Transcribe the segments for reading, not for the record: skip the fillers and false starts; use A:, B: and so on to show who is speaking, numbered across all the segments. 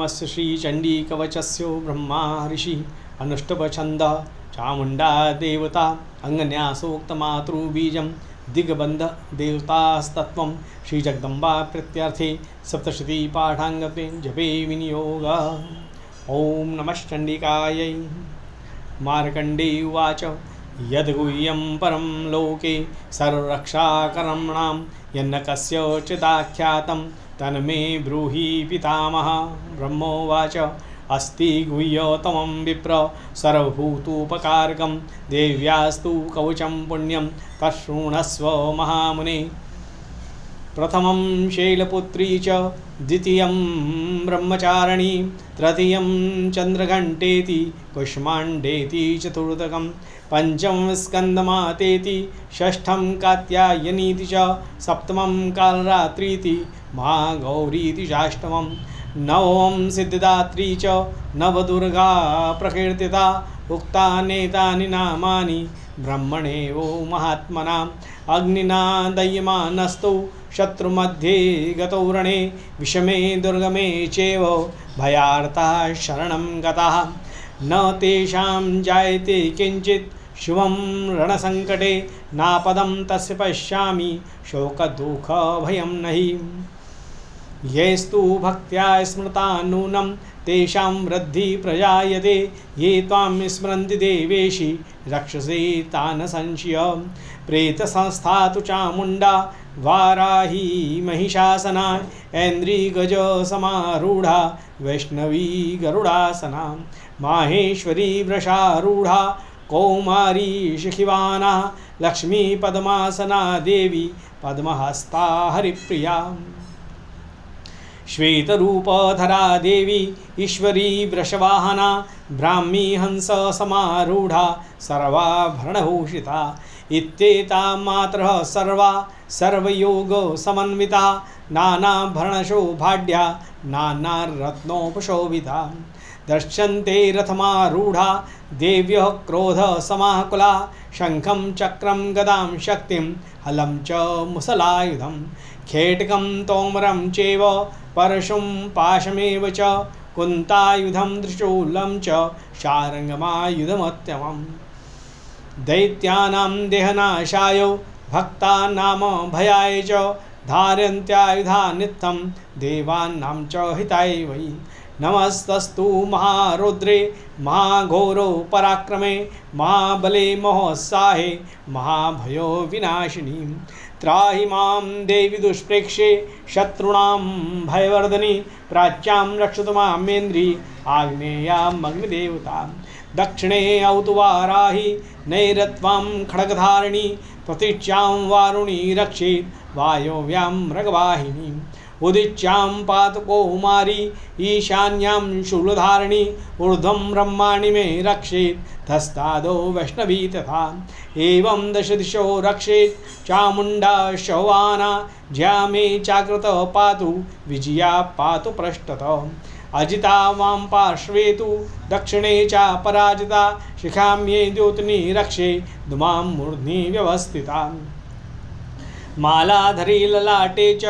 A: अस्य श्रीचण्डीकवचस्य ब्रह्मा ऋषि अनुष्टुप्छन्द चामुण्डा देवता अंगन्यासोक्तमातृबीजं दिग्बन्ध देवतास्तत्त्वं श्रीजगदम्बा प्रत्यर्थे सप्तशती पाठाङ्गते जपे विनियोग। ओम नमश्चण्डिकायै। मार्कण्डेय उवाच यद्गुह्यं परं लोके सर्वरक्षाकर्मणां यन्न कस्यचिदाख्यातं तन्मे ब्रूहि पितामह। ब्रह्मोवाच अस्ति गुह्यतमं विप्र सर्वभूतोपकारकं देव्यास्तु कवचं पुण्यं तच्छृणुस्व महामुने। प्रथमं शैलपुत्री च द्वितीयं ब्रह्मचारिणी तृतीयं चन्द्रघण्टेति कुष्माण्डेति चतुर्थकं पंचमं स्कन्दमातेति षष्ठं कात्यायनीति च सप्तमं कालरात्रीति महागौरीति चाष्टमं नवमं सिद्धिदात्री च नवदुर्गा प्रकीर्तिता उक्तानेतानि नामानि ब्रह्मणेवो महात्मनाम् अग्निना दह्यमानस्तु शत्रुमध्ये गतौ रणे विषमे दुर्गमे चैव भयार्ता शरणं गताः न तेषां जायते किंचित् शुभं रणसंकटे नापदं तस्य पश्यामि शोकदुःखभयं नहि। येस्तु भक्त्या स्मृता नूनं तेषां वृद्धि प्रजायते ये त्वां स्मरन्ति देवेशि रक्षसे तान् संशय। प्रेतसंस्था तु चामुण्डा वाराही महिषासना ऐन्द्रिगज समारूढ़ा वैष्णवी गरुडासना माहेश्वरी वृषारूढ़ा कौमारी शिखिवाना लक्ष्मी पद्मासना देवी पद्महस्ता हरिप्रिया श्वेतरूपधरा देवी ईश्वरी वृषवाहना ब्राह्मी हंस समारूढ़ा सर्वाभरणभूषिता इत्येता मात्रः सर्वा सर्वयोग समन्विता नानाभरणशोभाढ्या नानारत्नोपशोभिता दर्शन्ते रथमारूढ़ा देव्यः क्रोधसमाकुला शंखं चक्रं गदां शक्तिं हलं च मुसलायुधं खेटकं तोमरं चैव परशुं पाशमेव च कुन्तायुधं त्रिशूलं च शार्ङ्गमायुधमुत्तमम् दैत्यानां देहनाशाय भक्तानां भयाय च धारयन्त्यायुधा नित्यं देवानां च हिताय वै। नमस्तस्तु महारुद्रे महाघोरो पराक्रमे महाबले महोत्साहे महाभयो विनाशिनी त्राहि मां देवी दुष्प्रेक्षे शत्रूणां भयवर्धनी प्राच्यां रक्षतु मामेन्द्री आग्नेयामग्निदेवता दक्षिणे औतु वाराही नैरत्वां खड्गधारिणी प्रतीच्यां वारुणी रक्षेत् वायव्यां मृगवाहिनी उदिच्यां पातु कौमारी ईशान्यां शूलधारिणी ऊर्ध्वं ब्रह्माणि मे रक्षेत् धस्तादो वैष्णवी तथा एवं दश दिशो रक्षेत् चामुण्डा शौवाना ज्या मे चाकृत पातु विजया पातु पृष्ठतः अजिता वां पार्श्वे तु दक्षिणे च पराजिता शिखाम्ये द्योतनी रक्षे दुमां मूर्ध्नि व्यवस्थिता मालाधरी ललाटे च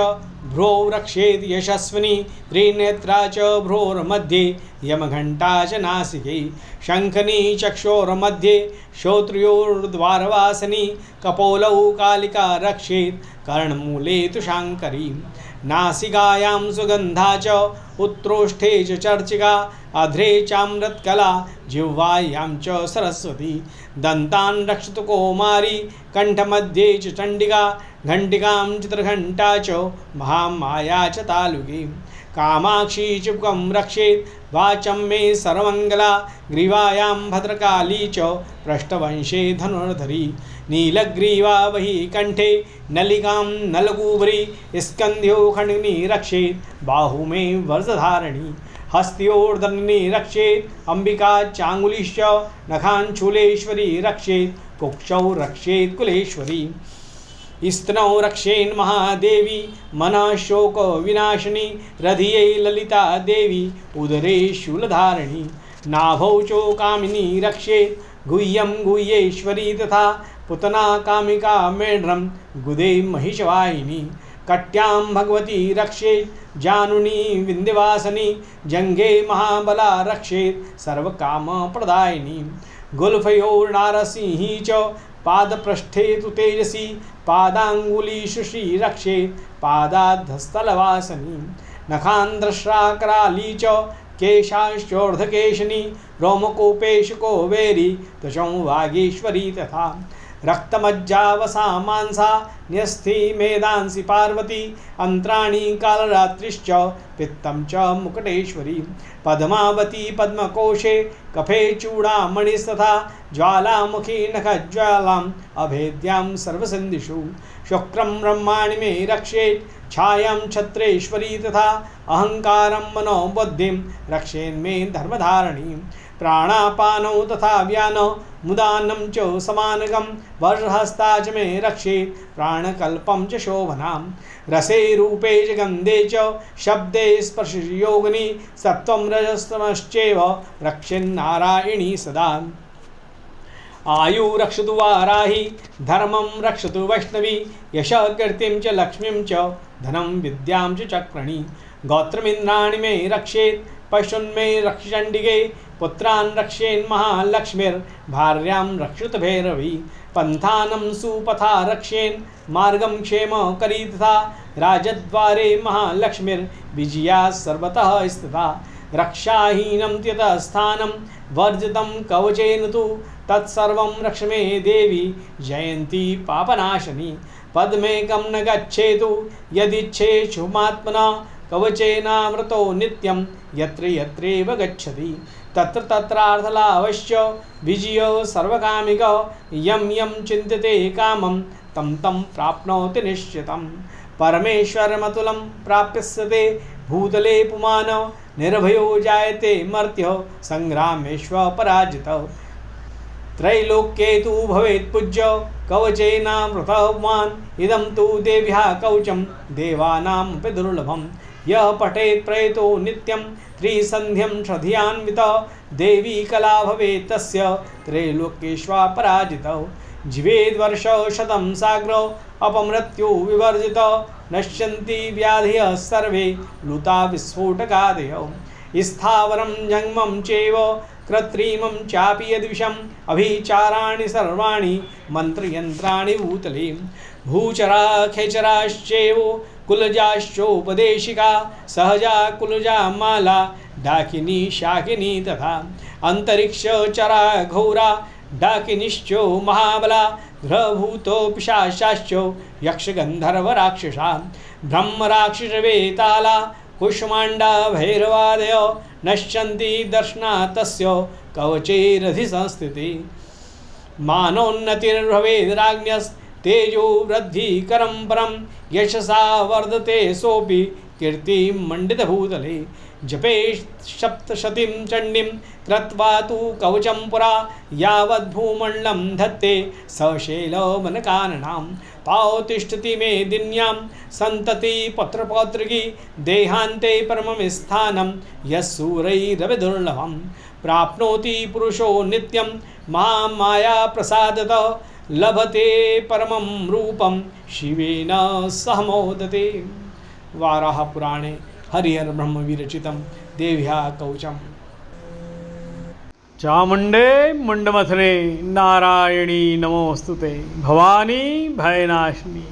A: भ्रो रक्षेत् यशस्विनी त्रिनेत्रा च भ्रोर्मध्ये यमघण्टा च नासिके शङ्खनी चक्षोर्मध्ये श्रोत्रियोर्द्वारवासिनी कपोलौ कालिका रक्षेत् कर्णमूले तु शाङ्करी नासिकायां सुगन्धा च उत्रोष्ठे च चर्चिका अध्रे चामृतकला जिह्वायां च सरस्वती दन्तान् रक्षतु कौमारी कण्ठमध्ये च चण्डिका घण्टिकां चित्रघण्टा च महामाया च तालुकी कामाक्षी चुपकं रक्षेत् वाचं मे सर्वमङ्गला ग्रीवायां भद्रकाली च पृष्ठवंशे धनुर्धरी नीलग्रीवा वही कंठे नलिकां नलगूबरी स्कंध्यो खंडिनी रक्षेत् बाहु में वज्रधारिणी हस्त्योर्दंडिनी रक्षेत् अंबिका चांगुलिश्च नखांचूलेश्वरी रक्षेत् कुक्षौ रक्षेत् कुलेश्वरी स्तनौ रक्षेन् महादेवी मनः शोक विनाशिनी हृदये ललिता देवी उदरे शूलधारिणी नाभौ चोकामिनी रक्षेत् गुह्यं गुह्येश्वरी तथा पुतना कामिका मेढ्रं गुदे महिषवाहिनी कट्यां भगवती रक्षेत् जानुनी विन्ध्यवासिनी जंघे महाबला रक्षेत् सर्वकामप्रदायिनी गुल्फयोर्नारसिंही च पादपृष्ठे तु तेजसी पादांगुलीषु श्री रक्षेत् पादाधस्थलवासिनी नखान्द्रश्राकराली च केशाश्चोर्धकेशिनी रोमकूपेशु कोवेरी त्वचं वागीश्वरी तथा रक्तमज्जावसा मांसा न्यस्थि मेदांसि पार्वती अंत्राणी कालरात्रिश्च पित्तं च मुकुटेश्वरी पद्मावती पद्मकोशे कफे चूड़ामणिस्तथा ज्वालामुखी नखज्वालाम् अभेद्यां सर्वसिन्धुषु शुक्रं ब्रह्माणि मे रक्षेत् छायां छत्रेश्वरी तथा अहंकारं मनोबुद्धिं रक्षेन्मे धर्मधारिणी प्राणापानौ तथा व्यानौ मुदानं च समानगं वज्रहस्ता च मे रक्षेत् प्राणकल्पं च शोभनां रसे रूपे च गन्धे च शब्दे स्पर्शयोगिनी सत्त्वं रजस्तमश्चैव रक्षेन्नारायणी सदा आयु रक्षतु वाराही धर्मं रक्षतु वैष्णवी यशः कीर्तिं च लक्ष्मीं च धनं विद्यां च चक्रणी गोत्रमिन्द्राणि मे रक्षेत् पशुन्मे रक्षचण्डिके पुत्रान् रक्षेन्महालक्ष्मीर्भार्यां रक्षतु भैरवी पन्थानं सुपथा रक्षेन् मार्गं क्षेमकरी तथा राजद्वारे महालक्ष्मीर्विजया सर्वतः स्थिता रक्षाहीनं त्यतस्थानं वर्जितं कवचेन तु तत्सर्वं रक्ष मे देवी जयन्ती पापनाशनी पद्मेकं न गच्छेतु यदिच्छेषुमात्मना कवचेनामृतो नित्यं यत्र यत्रैव गच्छति तत्र तत्रार्थलाभश्च विजयो सर्वकामिको यं यं चिन्त्यते कामं तं तं प्राप्नोति निश्चितं परमेश्वरमतुलं प्राप्स्यते भूतले पुमानो निर्भयो जायते मर्त्यो संग्रामेष्वपराजितः त्रैलोक्ये तु भवेत् पूज्यो कवचेनामृतवान् इदं तु देव्याः कवचं देवानामपि दुर्लभं यः पठेत् प्रयतो नित्यं त्रिसन्ध्यं श्रद्धयान्वितः देवी कला भवेत् तस्य त्रैलोक्येष्वपराजितः जीवेद्वर्षशतं साग्रो अपमृत्यु विवर्जितो नश्यन्ति व्याधयः सर्वे लुता विस्फोटकादयो स्थावरं जङ्गमं चैव कृत्रिमं चापि यद्विषम् अभिचाराणि सर्वाणि मन्त्रयन्त्राणि भूतले भूचरा खेचराश्चैव कुलजाश्चोपदेशिका सहजा कुलजा माला डाकिनी शाकिनी तथा अंतरिक्षचरा घोरा डाकिनिश्चो महाबला ग्रहभूतो पिशाचाश्चो यक्षगन्धर्वराक्षसा ब्रह्मराक्षसवेताला कुष्माण्डा भैरवादयो नश्यन्ति दर्शनात् तस्य कवचैरधिसंस्थिते मानोन्नतिर्भवेद् राज्ञस्तेजो वृद्धिकरं परं यशसा वर्धते सोऽपि कीर्तिं मण्डितभूतले जपे सप्तशतीं चण्डीं कृत्वा तु कवचं पुरा यावद्भूमण्डलं धत्ते सशैलवनकाननां तावतिष्ठति मे दिन्यां सन्तति पत्रपौत्रिकी देहान्ते परमं स्थानं यस्सूरैरविदुर्लभं प्राप्नोति पुरुषो नित्यं महामाया प्रसादतः लभते परमं रूपं शिवेन सह मोदते। वाराहपुराणे हरिहर ब्रह्म विरचितं देव्याः कवचम्। चामुण्डे मुण्डमथने नारायणी नमोस्तुते भवानी भयनाशिनी।